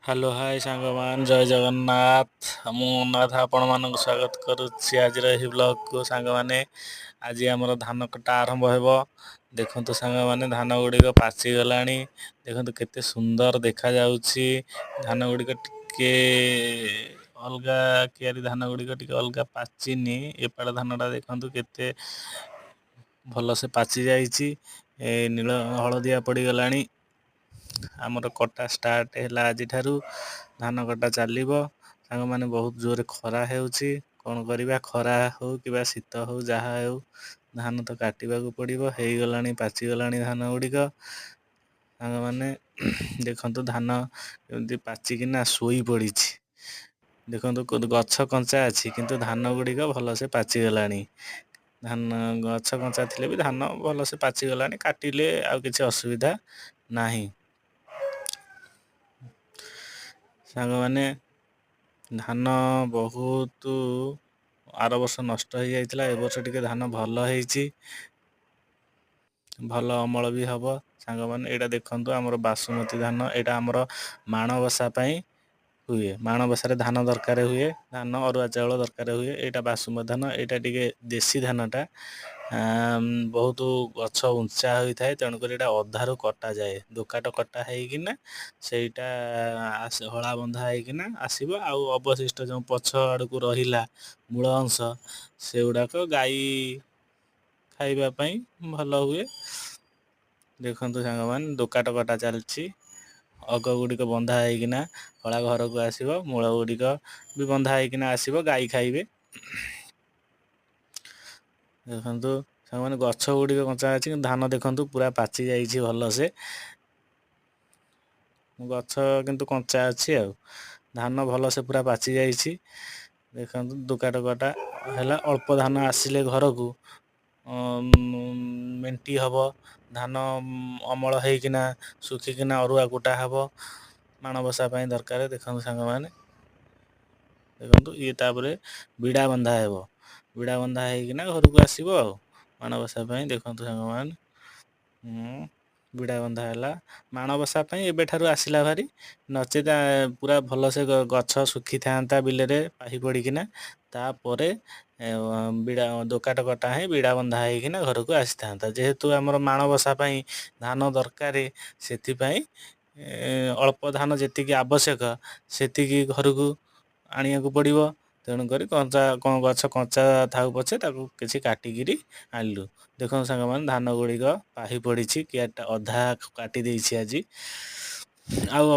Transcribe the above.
Hello high ସାଙ୍ଗମାନ ଜୟ ଜଗନ୍ନାଥ ମୁଁ ନାଥ ଆପଣମାନଙ୍କୁ ସ୍ୱାଗତ କରୁଛି ଆଜିର ଏହି ବ୍ଲଗକୁ। ସାଙ୍ଗମାନେ ଆଜି ଆମର ଧାନ କଟା ଆରମ୍ଭ ହେବ। ଦେଖନ୍ତୁ ସାଙ୍ଗମାନେ ଧାନ ଗୁଡ଼ିକ ପାଚିଗଲାଣି। ଦେଖନ୍ତୁ କେତେ ସୁନ୍ଦର ଦେଖାଯାଉଛି। ଧାନ ଗୁଡ଼ିକ ଟିକେ ଅଲଗା କିଆରି ଧାନ ଗୁଡ଼ିକ ଟିକେ ଅଲଗା ପାଚିନି। ଏପାଳ ଧାନଟା ଦେଖନ୍ତୁ କେତେ ଭଲସେ ପାଚି ଯାଇଛି। ନୀଳ ହଳଦିଆ ପଡ଼ିଗଲାଣି। ଆମର କଟା ଷ୍ଟାର୍ଟ ହେଲା ଆଜିଠାରୁ। ଧାନ କଟା ଚାଲିବ। ସାଙ୍ଗମାନେ ବହୁତ ଜୋରରେ ଖରା ହେଉଛି। କଣ କରିବା, ଖରା ହଉ କିମ୍ବା ଶୀତ ହଉ ଯାହା ହେଉ ଧାନ ତ କାଟିବାକୁ ପଡ଼ିବ। ହେଇଗଲାଣି ପାଚିଗଲାଣି ଧାନ ଗୁଡ଼ିକ। ସାଙ୍ଗମାନେ ଦେଖନ୍ତୁ ଧାନ ଏମିତି ପାଚିକିନା ଶୋଇ ପଡ଼ିଛି। ଦେଖନ୍ତୁ ଗଛ କଞ୍ଚା ଅଛି କିନ୍ତୁ ଧାନ ଗୁଡ଼ିକ ଭଲସେ ପାଚିଗଲାଣି। ଧାନ ଗଛ କଞ୍ଚା ଥିଲେ ବି ଧାନ ଭଲସେ ପାଚିଗଲାଣି। କାଟିଲେ ଆଉ କିଛି ଅସୁବିଧା ନାହିଁ। ସାଙ୍ଗମାନେ ଧାନ ବହୁତ ଆର ବର୍ଷ ନଷ୍ଟ ହେଇଯାଇଥିଲା। ଏ ବର୍ଷ ଟିକେ ଧାନ ଭଲ ହେଇଛି। ଭଲ ଅମଳ ବି ହବ। ସାଙ୍ଗମାନେ ଏଇଟା ଦେଖନ୍ତୁ ଆମର ବାସୁମତୀ ଧାନ। ଏଇଟା ଆମର ମାଣବସା ପାଇଁ ହୁଏ। ମାଣବସାରେ ଧାନ ଦରକାର ହୁଏ। ଧାନ ଅରୁଆ ଚାଉଳ ଦରକାର ହୁଏ। ଏଇଟା ବାସୁମତୀ ଧାନ। ଏଇଟା ଟିକେ ଦେଶୀ ଧାନଟା। ବହୁତ ଗଛ ଉଞ୍ଚା ହୋଇଥାଏ। ତେଣୁକରି ଏଇଟା ଅଧାରୁ କଟାଯାଏ। ଦୋକାଟ କଟା ହେଇକିନା ସେଇଟା ହଳା ବନ୍ଧା ହେଇକିନା ଆସିବ। ଆଉ ଅବଶିଷ୍ଟ ଯେଉଁ ପଛ ଆଡ଼କୁ ରହିଲା ମୂଳ ଅଂଶ ସେଗୁଡ଼ାକ ଗାଈ ଖାଇବା ପାଇଁ ଭଲ ହୁଏ। ଦେଖନ୍ତୁ ସାଙ୍ଗମାନେ ଦୋକାଟ କଟା ଚାଲିଛି। ଅଗ ଗୁଡ଼ିକ ବନ୍ଧା ହେଇକିନା ହଳା ଘରକୁ ଆସିବ। ମୂଳ ଗୁଡ଼ିକ ବି ବନ୍ଧା ହେଇକିନା ଆସିବ, ଗାଈ ଖାଇବେ। ଦେଖନ୍ତୁ ସାଙ୍ଗମାନେ ଗଛ ଗୁଡ଼ିକ କଞ୍ଚା ଅଛି କିନ୍ତୁ ଧାନ ଦେଖନ୍ତୁ ପୁରା ପାଚି ଯାଇଛି ଭଲସେ। ଗଛ କିନ୍ତୁ କଞ୍ଚା ଅଛି ଆଉ। ଧାନ ଭଲସେ ପୁରା ପାଚି ଯାଇଛି। ଦେଖନ୍ତୁ ଦୋକାଟ କଟା ହେଲା। ଅଳ୍ପ ଧାନ ଆସିଲେ ଘରକୁ ମେଣ୍ଟି ହେବ। ଧାନ ଅମଳ ହେଇକିନା ଶୁଖିକିନା ଅରୁଆ କୁଟା ହେବ। ମାଣବସା ପାଇଁ ଦରକାର। ଦେଖନ୍ତୁ ସାଙ୍ଗମାନେ ଦେଖନ୍ତୁ ଇଏ ତାପରେ ବିଡ଼ା ବନ୍ଧା ହେବ। ବିଡ଼ା ବନ୍ଧା ହେଇକିନା ଘରକୁ ଆସିବ ଆଉ। ମାଣବସା ପାଇଁ ଦେଖନ୍ତୁ ସାଙ୍ଗମାନେ ବିଡ଼ା ବନ୍ଧା ହେଲା। ମାଣବସା ପାଇଁ ଏବେଠାରୁ ଆସିଲା ଭାରି। ନଚେତ ପୁରା ଭଲସେ ଗଛ ଶୁଖିଥାନ୍ତା ବିଲରେ ପାହି ପଡ଼ିକିନା। ତାପରେ ବିଡ଼ା ଦୋକାଟ କଟା ହେଇ ବିଡ଼ା ବନ୍ଧା ହେଇକିନା ଘରକୁ ଆସିଥାନ୍ତା। ଯେହେତୁ ଆମର ମାଣବସା ପାଇଁ ଧାନ ଦରକାର, ସେଥିପାଇଁ ଅଳ୍ପ ଧାନ ଯେତିକି ଆବଶ୍ୟକ ସେତିକି ଘରକୁ ଆଣିବାକୁ ପଡ଼ିବ। ତେଣୁକରି ଗଛ କଞ୍ଚା ଥାଉ ପଛେ ତାକୁ କିଛି କାଟିକିରି ଆଣିଲୁ। ଦେଖନ୍ତୁ ସାଙ୍ଗମାନେ ଧାନ ଗୁଡ଼ିକ ପାହି ପଡ଼ିଛି। କିଆରିଟା ଅଧା କାଟି ଦେଇଛି ଆଜି। ଆଉ